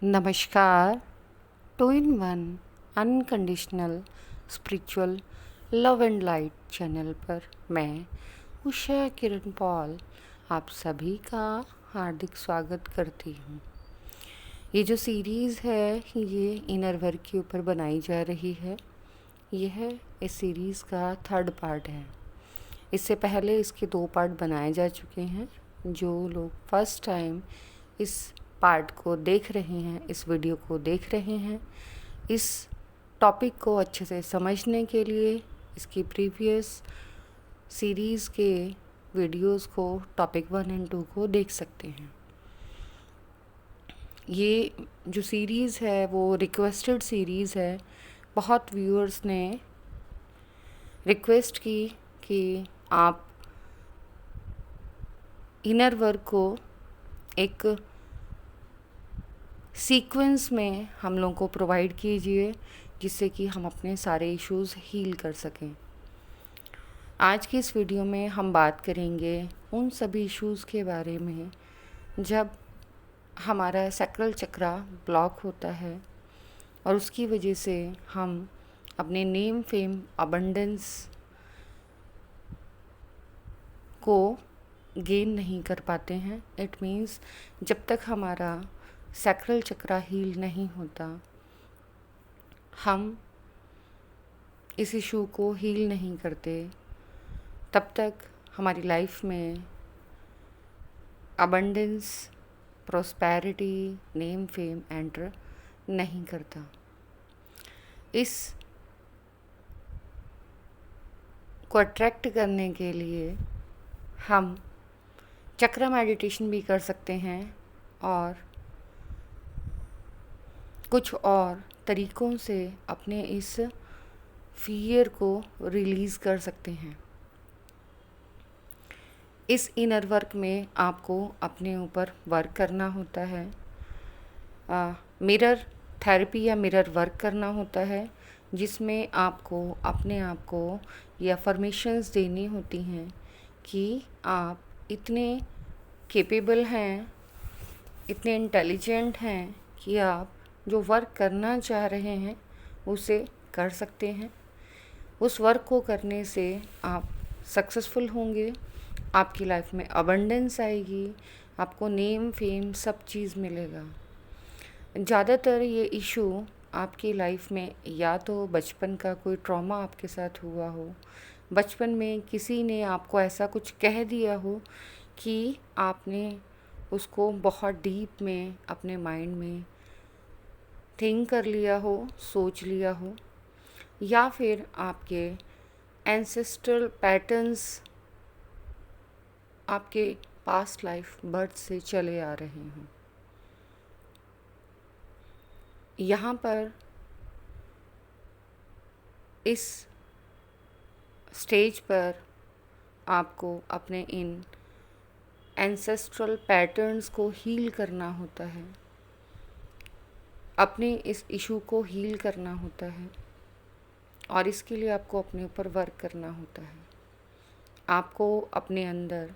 नमस्कार। Two in one unconditional spiritual love and light channel पर मैं उषा किरण पॉल आप सभी का हार्दिक स्वागत करती हूँ। ये जो सीरीज़ है ये इनर वर्क के ऊपर बनाई जा रही है। यह इस सीरीज़ का थर्ड पार्ट है। इससे पहले इसके 2 पार्ट बनाए जा चुके हैं। जो लोग फर्स्ट टाइम इस पार्ट को देख रहे हैं, इस वीडियो को देख रहे हैं, इस टॉपिक को अच्छे से समझने के लिए इसकी प्रीवियस सीरीज़ के वीडियोस को टॉपिक 1 एंड 2 को देख सकते हैं। ये जो सीरीज़ है वो रिक्वेस्टेड सीरीज़ है। बहुत व्यूअर्स ने रिक्वेस्ट की कि आप इनर वर्क को एक सीक्वेंस में हम लोगों को प्रोवाइड कीजिए, जिससे कि हम अपने सारे इश्यूज़ हील कर सकें। आज की इस वीडियो में हम बात करेंगे उन सभी इश्यूज़ के बारे में जब हमारा सैक्रल चक्रा ब्लॉक होता है और उसकी वजह से हम अपने नेम फेम अबंडेंस को गेन नहीं कर पाते हैं। इट मीन्स जब तक हमारा सैक्रल चक्रा हील नहीं होता, हम इस इशू को हील नहीं करते, तब तक हमारी लाइफ में abundance, prosperity, name fame enter नहीं करता। इस को अट्रैक्ट करने के लिए हम चक्रा मेडिटेशन भी कर सकते हैं और कुछ और तरीक़ों से अपने इस फियर को रिलीज़ कर सकते हैं। इस इनर वर्क में आपको अपने ऊपर वर्क करना होता है। मिरर थेरेपी या मिरर वर्क करना होता है, जिसमें आपको अपने आप को ये अफर्मेशंस देनी होती हैं कि आप इतने कैपेबल हैं, इतने इंटेलिजेंट हैं कि आप जो वर्क करना चाह रहे हैं उसे कर सकते हैं। उस वर्क को करने से आप सक्सेसफुल होंगे, आपकी लाइफ में अबंडेंस आएगी, आपको नेम फेम सब चीज़ मिलेगा। ज़्यादातर ये इशू आपकी लाइफ में या तो बचपन का कोई ट्रॉमा आपके साथ हुआ हो, बचपन में किसी ने आपको ऐसा कुछ कह दिया हो कि आपने उसको बहुत डीप में अपने माइंड में थिंक कर लिया हो, सोच लिया हो, या फिर आपके एंसेस्ट्रल पैटर्न्स आपके पास्ट लाइफ बर्थ से चले आ रहे हैं। यहाँ पर इस स्टेज पर आपको अपने इन एंसेस्ट्रल पैटर्न्स को हील करना होता है, अपने इस इशू को हील करना होता है, और इसके लिए आपको अपने ऊपर वर्क करना होता है। आपको अपने अंदर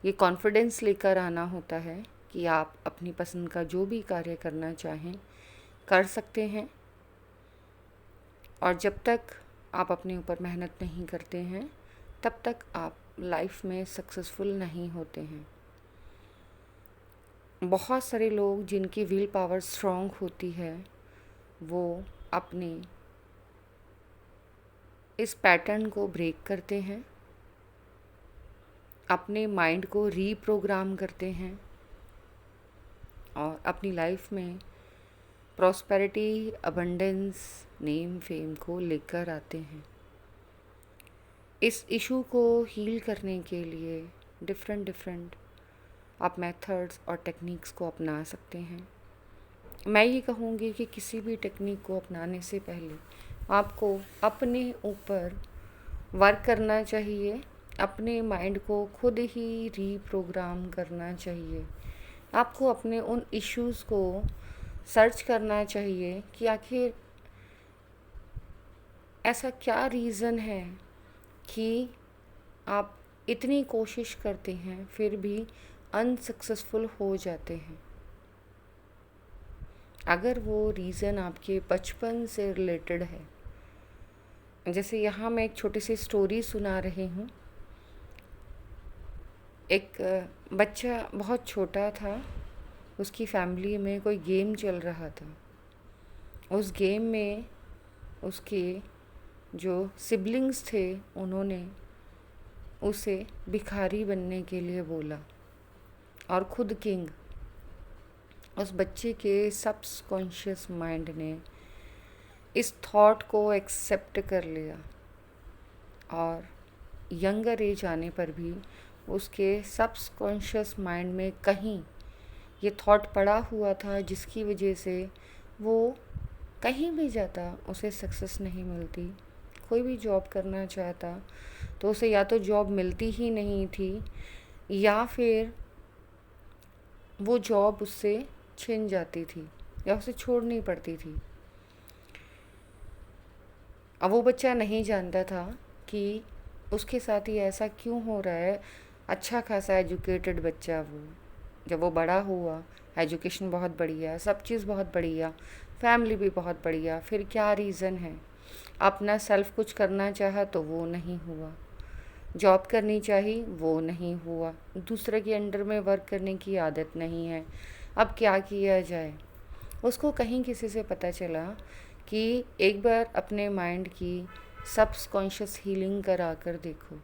ये कॉन्फिडेंस लेकर आना होता है कि आप अपनी पसंद का जो भी कार्य करना चाहें कर सकते हैं, और जब तक आप अपने ऊपर मेहनत नहीं करते हैं तब तक आप लाइफ में सक्सेसफुल नहीं होते हैं। बहुत सारे लोग जिनकी विल पावर स्ट्रॉन्ग होती है वो अपने इस पैटर्न को ब्रेक करते हैं, अपने माइंड को रीप्रोग्राम करते हैं और अपनी लाइफ में प्रॉस्पेरिटी, अबंडेंस, नेम फेम को लेकर आते हैं। इस इशू को हील करने के लिए डिफरेंट आप मेथड्स और टेक्निक्स को अपना सकते हैं। मैं ये कहूँगी कि किसी भी टेक्निक को अपनाने से पहले आपको अपने ऊपर वर्क करना चाहिए, अपने माइंड को खुद ही रीप्रोग्राम करना चाहिए। आपको अपने उन इश्यूज़ को सर्च करना चाहिए कि आखिर ऐसा क्या रीज़न है कि आप इतनी कोशिश करते हैं फिर भी अनसक्सेसफुल हो जाते हैं। अगर वो रीज़न आपके बचपन से रिलेटेड है, जैसे यहाँ मैं एक छोटी सी स्टोरी सुना रही हूँ। एक बच्चा बहुत छोटा था, उसकी फैमिली में कोई गेम चल रहा था। उस गेम में उसके जो सिबलिंग्स थे, उन्होंने उसे भिखारी बनने के लिए बोला और खुद किंग। उस बच्चे के सबकॉन्शियस माइंड ने इस थॉट को एक्सेप्ट कर लिया और यंगर एज आने पर भी उसके सबकॉन्शियस माइंड में कहीं ये थॉट पड़ा हुआ था, जिसकी वजह से वो कहीं भी जाता उसे सक्सेस नहीं मिलती। कोई भी जॉब करना चाहता तो उसे या तो जॉब मिलती ही नहीं थी, या फिर वो जॉब उससे छिन जाती थी या उसे छोड़नी पड़ती थी। अब वो बच्चा नहीं जानता था कि उसके साथ ही ऐसा क्यों हो रहा है। अच्छा खासा एजुकेटेड बच्चा वो, जब वो बड़ा हुआ, एजुकेशन बहुत बढ़िया, सब चीज़ बहुत बढ़िया, फैमिली भी बहुत बढ़िया, फिर क्या रीज़न है। अपना सेल्फ कुछ करना चाहा तो वो नहीं हुआ, जॉब करनी चाहिए वो नहीं हुआ, दूसरे के अंडर में वर्क करने की आदत नहीं है। अब क्या किया जाए। उसको कहीं किसी से पता चला कि एक बार अपने माइंड की सबकॉन्शियस हीलिंग करा कर देखो,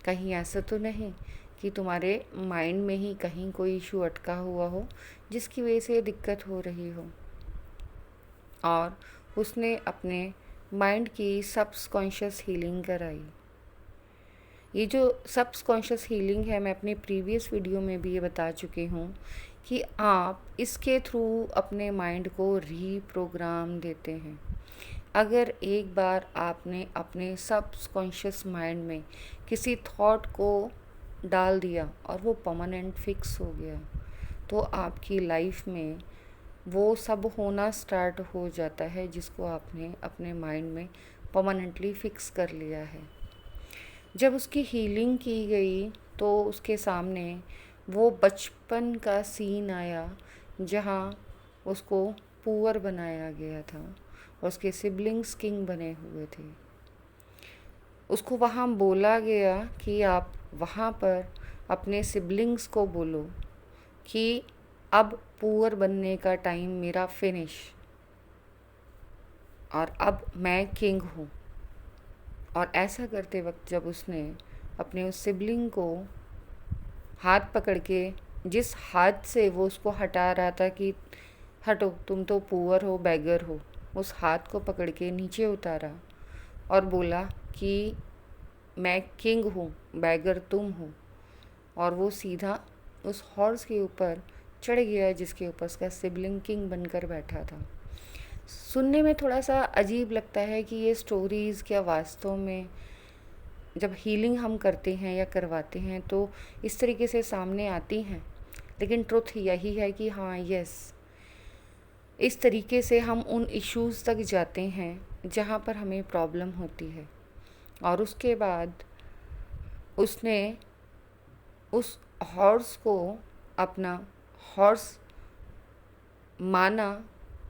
कहीं ऐसा तो नहीं कि तुम्हारे माइंड में ही कहीं कोई इशू अटका हुआ हो जिसकी वजह से दिक्कत हो रही हो। और उसने अपने माइंड की सबकॉन्शियस हीलिंग कराई। ये जो सबकॉन्शियस हीलिंग है, मैं अपने प्रीवियस वीडियो में भी ये बता चुकी हूँ कि आप इसके थ्रू अपने माइंड को रीप्रोग्राम देते हैं। अगर एक बार आपने अपने सबकॉन्शियस माइंड में किसी थॉट को डाल दिया और वो परमानेंट फिक्स हो गया, तो आपकी लाइफ में वो सब होना स्टार्ट हो जाता है जिसको आपने अपने माइंड में परमानेंटली फिक्स कर लिया है। जब उसकी हीलिंग की गई तो उसके सामने वो बचपन का सीन आया जहाँ उसको पुअर बनाया गया था और उसके सिबलिंग्स किंग बने हुए थे। उसको वहाँ बोला गया कि आप वहाँ पर अपने सिबलिंग्स को बोलो कि अब पुअर बनने का टाइम मेरा फिनिश, और अब मैं किंग हूँ। और ऐसा करते वक्त जब उसने अपने उस सिबलिंग को हाथ पकड़ के, जिस हाथ से वो उसको हटा रहा था कि हटो तुम तो पुअर हो, बैगर हो, उस हाथ को पकड़ के नीचे उतारा और बोला कि मैं किंग हूँ, बैगर तुम हो। और वो सीधा उस हॉर्स के ऊपर चढ़ गया जिसके ऊपर उसका सिबलिंग किंग बनकर बैठा था। सुनने में थोड़ा सा अजीब लगता है कि ये स्टोरीज़ क्या वास्तव में जब हीलिंग हम करते हैं या करवाते हैं तो इस तरीके से सामने आती हैं, लेकिन ट्रुथ यही है कि हाँ, यस, इस तरीके से हम उन इश्यूज़ तक जाते हैं जहाँ पर हमें प्रॉब्लम होती है। और उसके बाद उसने उस हॉर्स को अपना हॉर्स माना,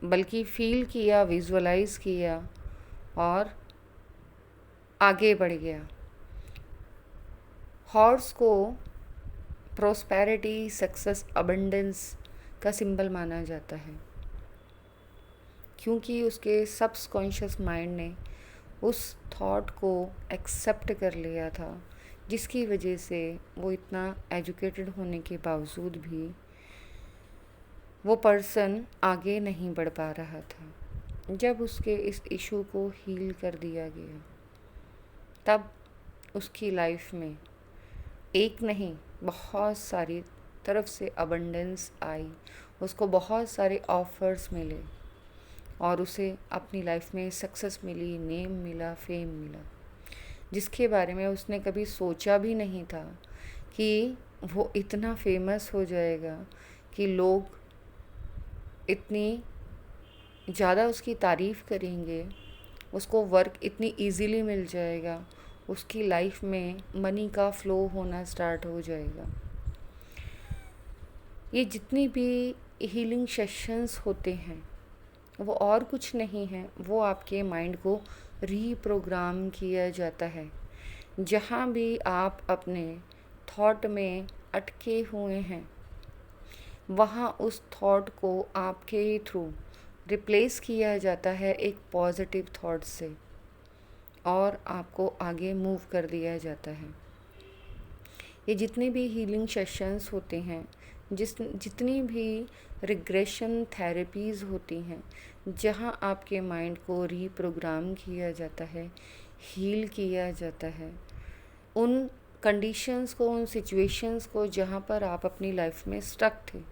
बल्कि फील किया, विजुअलाइज़ किया और आगे बढ़ गया। हॉर्स को प्रॉस्पेरिटी, सक्सेस, अबंडेंस का सिंबल माना जाता है, क्योंकि उसके सबकॉन्शियस माइंड ने उस थॉट को एक्सेप्ट कर लिया था, जिसकी वजह से वो इतना एजुकेटेड होने के बावजूद भी वो पर्सन आगे नहीं बढ़ पा रहा था। जब उसके इस इशू को हील कर दिया गया, तब उसकी लाइफ में एक नहीं बहुत सारी तरफ से अबंडेंस आई, उसको बहुत सारे ऑफ़र्स मिले और उसे अपनी लाइफ में सक्सेस मिली, नेम मिला, फेम मिला, जिसके बारे में उसने कभी सोचा भी नहीं था कि वो इतना फेमस हो जाएगा कि लोग इतनी ज़्यादा उसकी तारीफ़ करेंगे, उसको वर्क इतनी इजीली मिल जाएगा, उसकी लाइफ में मनी का फ़्लो होना स्टार्ट हो जाएगा। ये जितनी भी हीलिंग सेशंस होते हैं, वो और कुछ नहीं है, वो आपके माइंड को रीप्रोग्राम किया जाता है। जहाँ भी आप अपने थॉट में अटके हुए हैं, वहाँ उस थॉट को आपके थ्रू रिप्लेस किया जाता है एक पॉजिटिव थॉट से, और आपको आगे मूव कर दिया जाता है। ये जितने भी हीलिंग सेशंस होते हैं, जितनी भी रिग्रेशन थेरेपीज़ होती हैं, जहाँ आपके माइंड को रीप्रोग्राम किया जाता है, हील किया जाता है, उन कंडीशंस को, उन सिचुएशंस को जहाँ पर आप अपनी लाइफ में स्टक थे,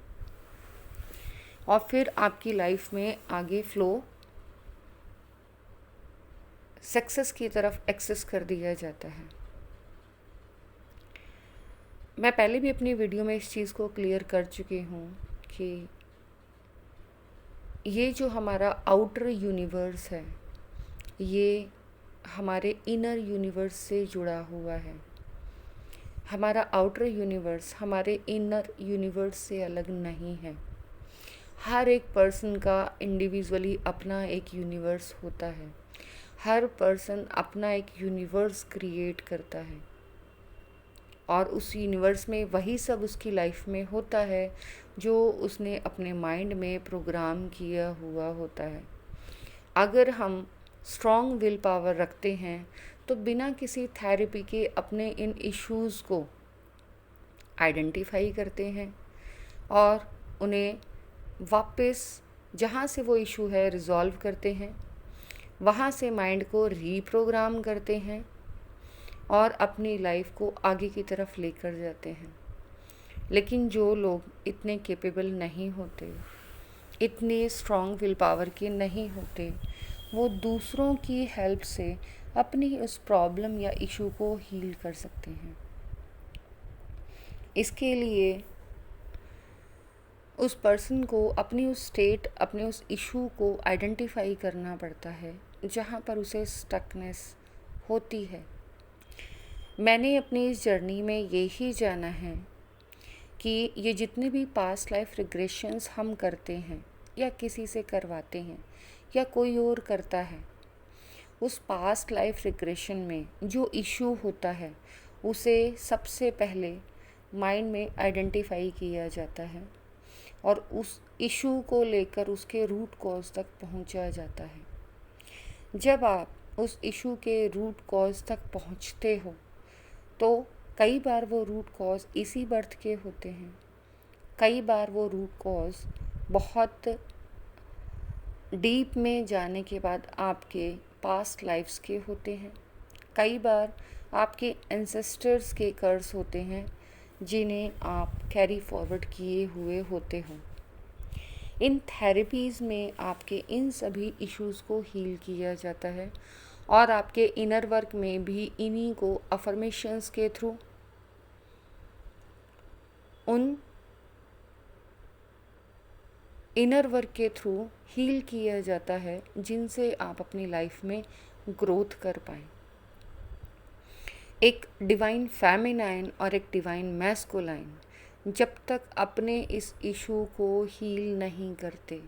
और फिर आपकी लाइफ में आगे फ्लो सक्सेस की तरफ एक्सेस कर दिया जाता है। मैं पहले भी अपनी वीडियो में इस चीज़ को क्लियर कर चुकी हूँ कि ये जो हमारा आउटर यूनिवर्स है, ये हमारे इनर यूनिवर्स से जुड़ा हुआ है। हमारा आउटर यूनिवर्स हमारे इनर यूनिवर्स से अलग नहीं है। हर एक पर्सन का इंडिविजुअली अपना एक यूनिवर्स होता है। हर पर्सन अपना एक यूनिवर्स क्रिएट करता है, और उस यूनिवर्स में वही सब उसकी लाइफ में होता है जो उसने अपने माइंड में प्रोग्राम किया हुआ होता है। अगर हम स्ट्रॉन्ग विल पावर रखते हैं तो बिना किसी थेरेपी के अपने इन इश्यूज़ को आइडेंटिफाई करते हैं और उन्हें वापस जहाँ से वो इशू है रिज़ॉल्व करते हैं, वहाँ से माइंड को रीप्रोग्राम करते हैं और अपनी लाइफ को आगे की तरफ लेकर जाते हैं। लेकिन जो लोग इतने कैपेबल नहीं होते, इतने स्ट्रॉन्ग विल पावर के नहीं होते, वो दूसरों की हेल्प से अपनी उस प्रॉब्लम या इशू को हील कर सकते हैं। इसके लिए उस पर्सन को अपनी उस स्टेट, अपने उस इशू को आइडेंटिफाई करना पड़ता है जहाँ पर उसे स्टकनेस होती है। मैंने अपनी इस जर्नी में यही जाना है कि ये जितने भी पास्ट लाइफ रिग्रेशंस हम करते हैं या किसी से करवाते हैं या कोई और करता है, उस पास्ट लाइफ रिग्रेशन में जो इशू होता है उसे सबसे पहले माइंड में आइडेंटिफाई किया जाता है और उस इशू को लेकर उसके रूट कॉज तक पहुंचा जाता है। जब आप उस इशू के रूट कॉज तक पहुंचते हो तो कई बार वो रूट कॉज इसी बर्थ के होते हैं, कई बार वो रूट कॉज बहुत डीप में जाने के बाद आपके पास्ट लाइफ्स के होते हैं, कई बार आपके एंसेस्टर्स के कर्स होते हैं जिन्हें आप कैरी फॉरवर्ड किए हुए होते हो। इन थेरेपीज़ में आपके इन सभी इश्यूज़ को हील किया जाता है और आपके इनर वर्क में भी इन्हीं को अफर्मेशंस के थ्रू, उन इनर वर्क के थ्रू हील किया जाता है जिनसे आप अपनी लाइफ में ग्रोथ कर पाएँ। एक डिवाइन फेमिनाइन और एक डिवाइन मैस्कुलाइन जब तक अपने इस इशू को हील नहीं करते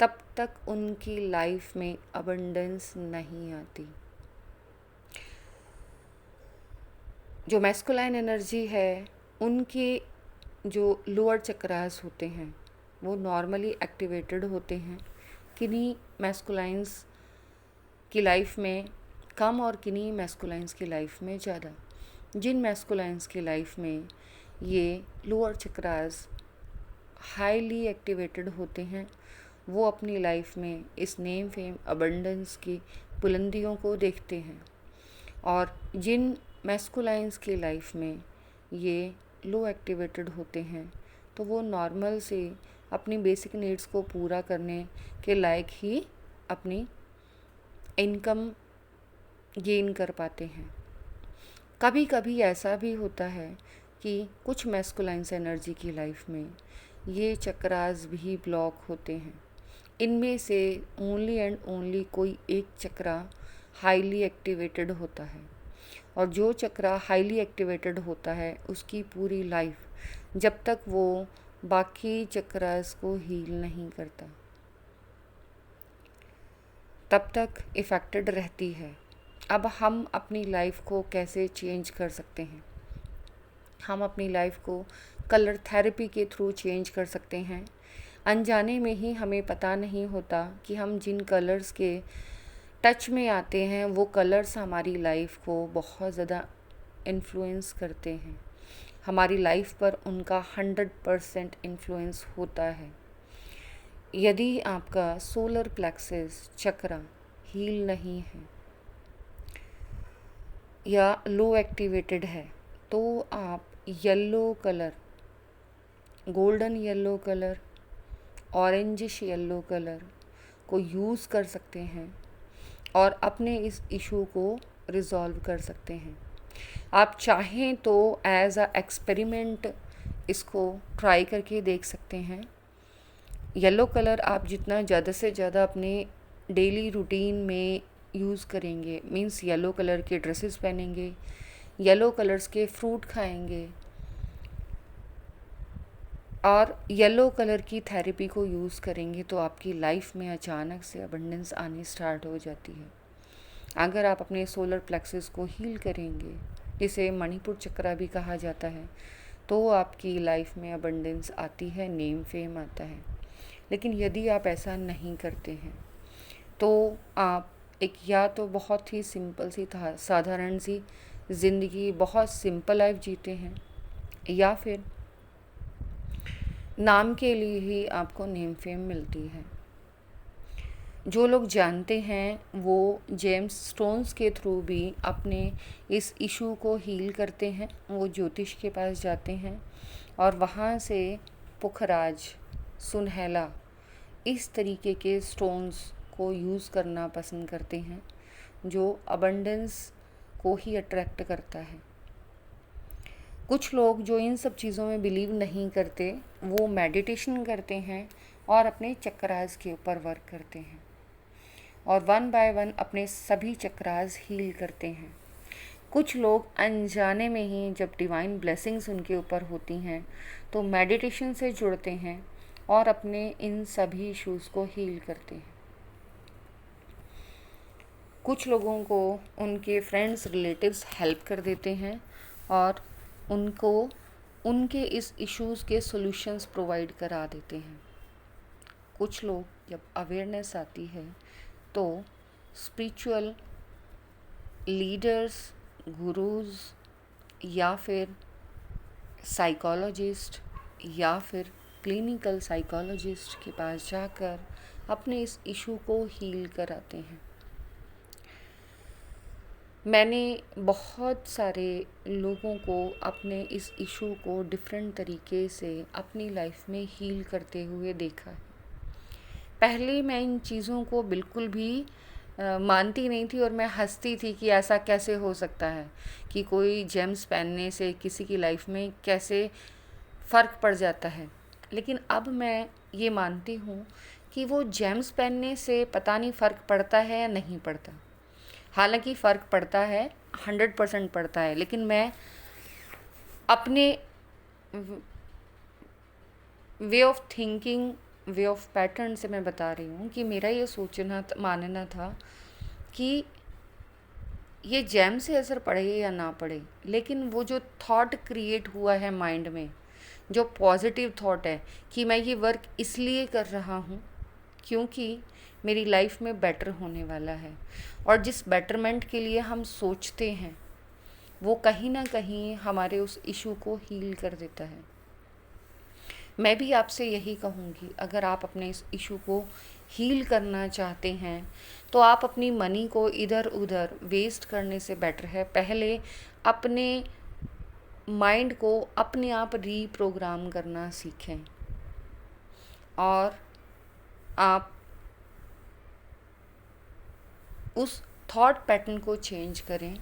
तब तक उनकी लाइफ में अबंडेंस नहीं आती। जो मैस्कुलाइन एनर्जी है, उनके जो लोअर चक्रास होते हैं वो नॉर्मली एक्टिवेटेड होते हैं। किन्हीं मैस्कुलाइंस की लाइफ में कम और किन्हीं मैस्कुलाइंस की लाइफ में ज़्यादा। जिन मैस्कुलाइंस की लाइफ में ये लोअर चक्रास हाईली एक्टिवेटेड होते हैं, वो अपनी लाइफ में इस नेम फेम अबंडेंस की बुलंदियों को देखते हैं, और जिन मैस्कुलाइंस की लाइफ में ये लो एक्टिवेटेड होते हैं तो वो नॉर्मल से अपनी बेसिक नीड्स को पूरा करने के लायक ही अपनी इनकम गेन कर पाते हैं। कभी कभी ऐसा भी होता है कि कुछ मैस्कुलाइंस एनर्जी की लाइफ में ये चक्रास भी ब्लॉक होते हैं। इनमें से ओनली एंड ओनली कोई एक चक्रा हाईली एक्टिवेटेड होता है, और जो चक्रा हाईली एक्टिवेटेड होता है उसकी पूरी लाइफ जब तक वो बाकी चक्रास को हील नहीं करता, तब तक इफ़ेक्टेड रहती है। अब हम अपनी लाइफ को कैसे चेंज कर सकते हैं? हम अपनी लाइफ को कलर थेरेपी के थ्रू चेंज कर सकते हैं। अनजाने में ही हमें पता नहीं होता कि हम जिन कलर्स के टच में आते हैं वो कलर्स हमारी लाइफ को बहुत ज़्यादा इन्फ्लुएंस करते हैं। हमारी लाइफ पर उनका 100% इन्फ्लुएंस होता है। यदि आपका सोलर प्लेक्सस चक्रा हील नहीं है या लो एक्टिवेटेड है तो आप yellow colour, golden yellow colour, orangish yellow colour को यूज़ कर सकते हैं और अपने इस इशू को रिज़ॉल्व कर सकते हैं। आप चाहें तो एज अ एक्सपेरिमेंट इसको ट्राई करके देख सकते हैं। येलो कलर आप जितना ज़्यादा से ज़्यादा अपने डेली रूटीन में यूज़ करेंगे, मीन्स येलो कलर के ड्रेसेस पहनेंगे, येलो कलर्स के फ्रूट खाएंगे और येलो कलर की थेरेपी को यूज़ करेंगे तो आपकी लाइफ में अचानक से अबंडेंस आनी स्टार्ट हो जाती है। अगर आप अपने सोलर प्लेक्सस को हील करेंगे, जिसे मणिपुर चक्रा भी कहा जाता है, तो आपकी लाइफ में अबंडेंस आती है, नेम फेम आता है। लेकिन यदि आप ऐसा नहीं करते हैं तो आप एक या तो बहुत ही सिंपल सी साधारण सी ज़िंदगी, बहुत सिंपल लाइफ जीते हैं, या फिर नाम के लिए ही आपको नेम फेम मिलती है। जो लोग जानते हैं वो जेम्स स्टोन्स के थ्रू भी अपने इस इशू को हील करते हैं। वो ज्योतिष के पास जाते हैं और वहाँ से पुखराज, सुनहला, इस तरीके के स्टोन्स को यूज़ करना पसंद करते हैं, जो अबंडेंस को ही अट्रैक्ट करता है। कुछ लोग जो इन सब चीज़ों में बिलीव नहीं करते, वो मेडिटेशन करते हैं और अपने चक्रास के ऊपर वर्क करते हैं और 1 बाय 1 अपने सभी चक्रास हील करते हैं। कुछ लोग अनजाने में ही जब डिवाइन ब्लेसिंग्स उनके ऊपर होती हैं तो मेडिटेशन से जुड़ते हैं और अपने इन सभी इश्यूज़ को हील करते हैं। कुछ लोगों को उनके फ्रेंड्स, रिलेटिव्स हेल्प कर देते हैं और उनको उनके इस इश्यूज़ के सॉल्यूशंस प्रोवाइड करा देते हैं। कुछ लोग जब अवेयरनेस आती है तो स्पिरिचुअल लीडर्स, गुरुज या फिर साइकोलॉजिस्ट या फिर क्लिनिकल साइकोलॉजिस्ट के पास जाकर अपने इस इशू को हील कराते हैं। मैंने बहुत सारे लोगों को अपने इस इशू को डिफरेंट तरीके से अपनी लाइफ में हील करते हुए देखा है। पहले मैं इन चीज़ों को बिल्कुल भी मानती नहीं थी और मैं हंसती थी कि ऐसा कैसे हो सकता है कि कोई जेम्स पहनने से किसी की लाइफ में कैसे फ़र्क पड़ जाता है। लेकिन अब मैं ये मानती हूँ कि वो जेम्स पहनने से पता नहीं फ़र्क पड़ता है या नहीं पड़ता। हालांकि फ़र्क पड़ता है, 100% पड़ता है, लेकिन मैं अपने way of thinking, way of pattern से मैं बता रही हूँ कि मेरा ये सोचना मानना था कि ये जैम से असर पड़े या ना पड़े, लेकिन वो जो थॉट क्रिएट हुआ है माइंड में, जो पॉजिटिव थॉट है कि मैं ये वर्क इसलिए कर रहा हूँ क्योंकि मेरी लाइफ में बेटर होने वाला है, और जिस बेटरमेंट के लिए हम सोचते हैं वो कहीं ना कहीं हमारे उस इशू को हील कर देता है। मैं भी आपसे यही कहूँगी, अगर आप अपने इस इशू को हील करना चाहते हैं तो आप अपनी मनी को इधर उधर वेस्ट करने से बेटर है पहले अपने माइंड को अपने आप रीप्रोग्राम करना सीखें और आप उस थॉट पैटर्न को चेंज करें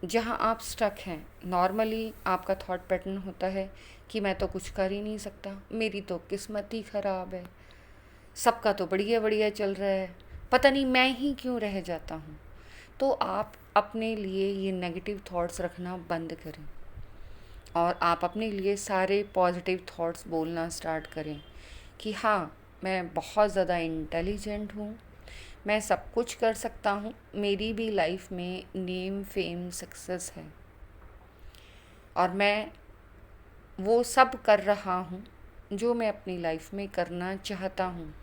जहाँ आप स्टक हैं। नॉर्मली आपका थॉट पैटर्न होता है कि मैं तो कुछ कर ही नहीं सकता, मेरी तो किस्मत ही ख़राब है, सबका तो बढ़िया बढ़िया चल रहा है, पता नहीं मैं ही क्यों रह जाता हूँ। तो आप अपने लिए ये नेगेटिव थॉट्स रखना बंद करें और आप अपने लिए सारे पॉजिटिव थॉट्स बोलना स्टार्ट करें कि हाँ, मैं बहुत ज़्यादा इंटेलिजेंट हूँ, मैं सब कुछ कर सकता हूँ, मेरी भी लाइफ में नेम फेम सक्सेस है और मैं वो सब कर रहा हूँ जो मैं अपनी लाइफ में करना चाहता हूँ।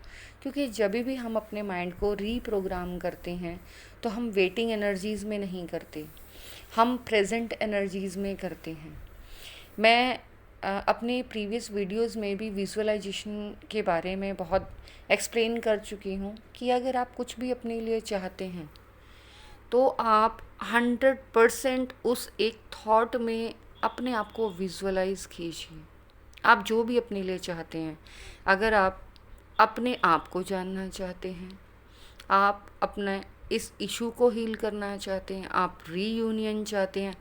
क्योंकि जब भी हम अपने माइंड को रीप्रोग्राम करते हैं तो हम वेटिंग एनर्जीज़ में नहीं करते, हम प्रेजेंट एनर्जीज़ में करते हैं। मैं अपने प्रीवियस वीडियोस में भी विजुअलाइजेशन के बारे में बहुत एक्सप्लेन कर चुकी हूँ कि अगर आप कुछ भी अपने लिए चाहते हैं तो आप 100% उस एक थॉट में अपने आप को विजुअलाइज कीजिए। आप जो भी अपने लिए चाहते हैं, अगर आप अपने आप को जानना चाहते हैं, आप अपने इस इशू को हील करना चाहते हैं, आप रीयूनियन चाहते हैं,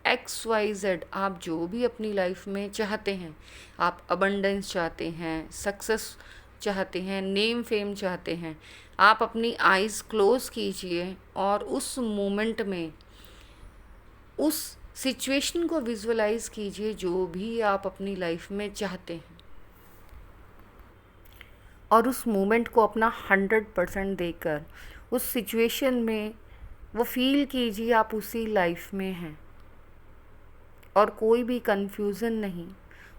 XYZ आप जो भी अपनी लाइफ में चाहते हैं, आप अबंडेंस चाहते हैं, सक्सेस चाहते हैं, नेम फेम चाहते हैं, आप अपनी आइज़ क्लोज कीजिए और उस मोमेंट में उस सिचुएशन को विजुअलाइज कीजिए जो भी आप अपनी लाइफ में चाहते हैं और उस मोमेंट को अपना 100% देकर उस सिचुएशन में वो फील कीजिए आप उसी लाइफ में हैं और कोई भी कंफ्यूजन नहीं।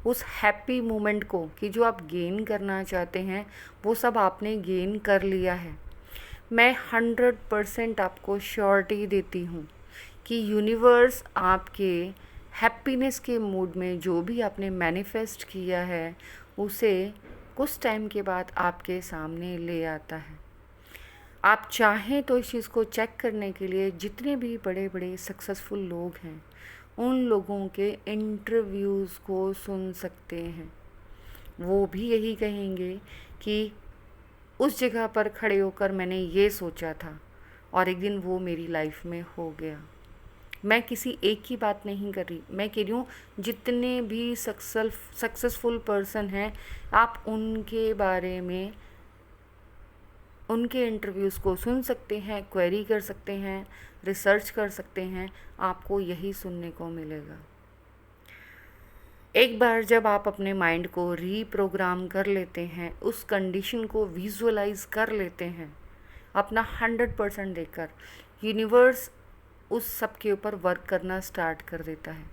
उस हैप्पी मोमेंट को कि जो आप गेन करना चाहते हैं वो सब आपने गेन कर लिया है। मैं 100% आपको श्योरिटी देती हूँ कि यूनिवर्स आपके हैप्पीनेस के मूड में जो भी आपने मैनिफेस्ट किया है उसे कुछ टाइम के बाद आपके सामने ले आता है। आप चाहें तो इस चीज़ को चेक करने के लिए जितने भी बड़े बड़े सक्सेसफुल लोग हैं उन लोगों के इंटरव्यूज़ को सुन सकते हैं। वो भी यही कहेंगे कि उस जगह पर खड़े होकर मैंने ये सोचा था और एक दिन वो मेरी लाइफ में हो गया। मैं किसी एक की बात नहीं कर रही, मैं कह रही हूँ जितने भी सक्सेसफुल पर्सन हैं आप उनके बारे में उनके इंटरव्यूज़ को सुन सकते हैं, क्वेरी कर सकते हैं, रिसर्च कर सकते हैं, आपको यही सुनने को मिलेगा। एक बार जब आप अपने माइंड को रीप्रोग्राम कर लेते हैं, उस कंडीशन को विजुअलाइज कर लेते हैं, अपना 100% देकर यूनिवर्स उस सब के ऊपर वर्क करना स्टार्ट कर देता है।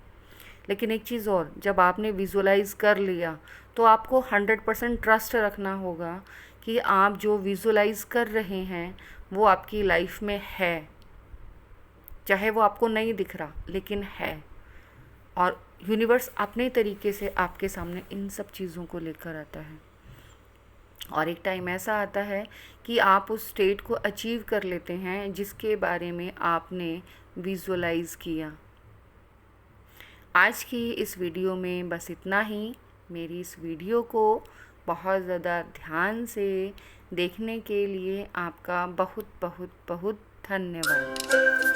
लेकिन एक चीज़ और, जब आपने विजुअलाइज कर लिया तो आपको 100% ट्रस्ट रखना होगा कि आप जो विजुअलाइज कर रहे हैं वो आपकी लाइफ में है, चाहे वो आपको नहीं दिख रहा लेकिन है। और यूनिवर्स अपने तरीके से आपके सामने इन सब चीज़ों को लेकर आता है और एक टाइम ऐसा आता है कि आप उस स्टेट को अचीव कर लेते हैं जिसके बारे में आपने विजुअलाइज किया। आज की इस वीडियो में बस इतना ही। मेरी इस वीडियो को बहुत ज़्यादा ध्यान से देखने के लिए आपका बहुत बहुत बहुत धन्यवाद।